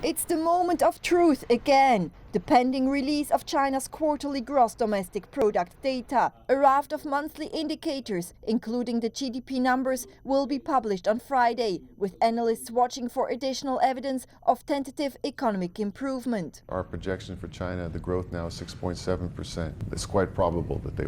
It's the moment of truth again. The pending release of China's quarterly gross domestic product data. A raft of monthly indicators, including the GDP numbers, will be published on Friday, with analysts watching for additional evidence of tentative economic improvement. Our projection for China, the growth now is 6.7%. It's quite probable that the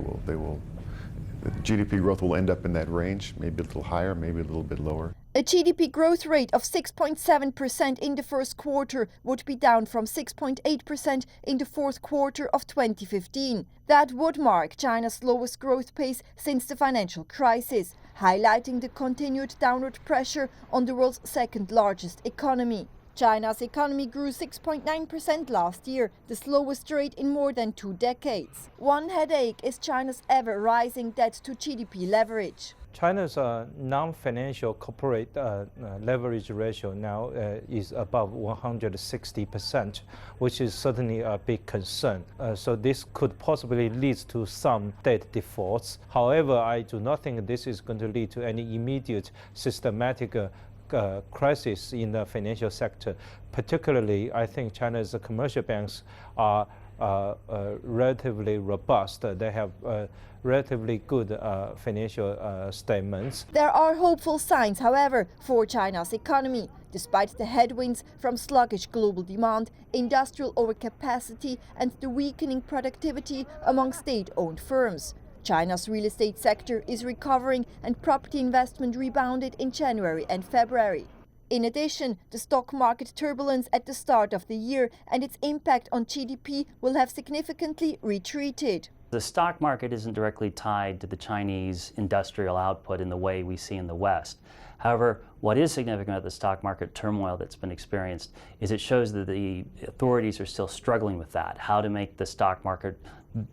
GDP growth will end up in that range, maybe a little higher, maybe a little bit lower. A GDP growth rate of 6.7% in the first quarter would be down from 6.8% in the fourth quarter of 2015. That would mark China's lowest growth pace since the financial crisis, highlighting the continued downward pressure on the world's second largest economy. China's economy grew 6.9% last year, the slowest rate in more than 2 decades. One headache is China's ever-rising debt-to-GDP leverage. China's non-financial corporate leverage ratio now is above 160%, which is certainly a big concern. So this could possibly lead to some debt defaults. However, I do not think this is going to lead to any immediate systematic crisis in the financial sector. Particularly, I think China's commercial banks are relatively robust. They have relatively good financial statements. There are hopeful signs, however, for China's economy. Despite the headwinds from sluggish global demand, industrial overcapacity and the weakening productivity among state-owned firms. China's real estate sector is recovering and property investment rebounded in January and February. In addition, the stock market turbulence at the start of the year and its impact on GDP will have significantly retreated. The stock market isn't directly tied to the Chinese industrial output in the way we see in the West. However, what is significant about the stock market turmoil that's been experienced is it shows that the authorities are still struggling with that, how to make the stock market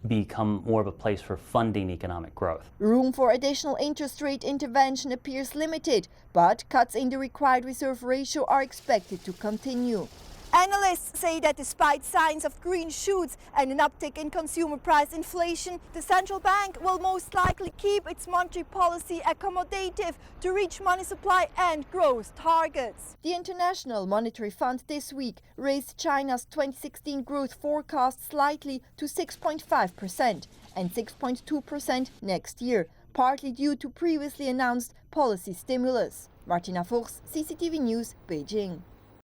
become more of a place for funding economic growth. Room for additional interest rate intervention appears limited, but cuts in the required reserve ratio are expected to continue. Analysts say that despite signs of green shoots and an uptick in consumer price inflation, the central bank will most likely keep its monetary policy accommodative to reach money supply and growth targets. The International Monetary Fund this week raised China's 2016 growth forecast slightly to 6.5% and 6.2% next year, partly due to previously announced policy stimulus. Martina Fuchs, CCTV News, Beijing.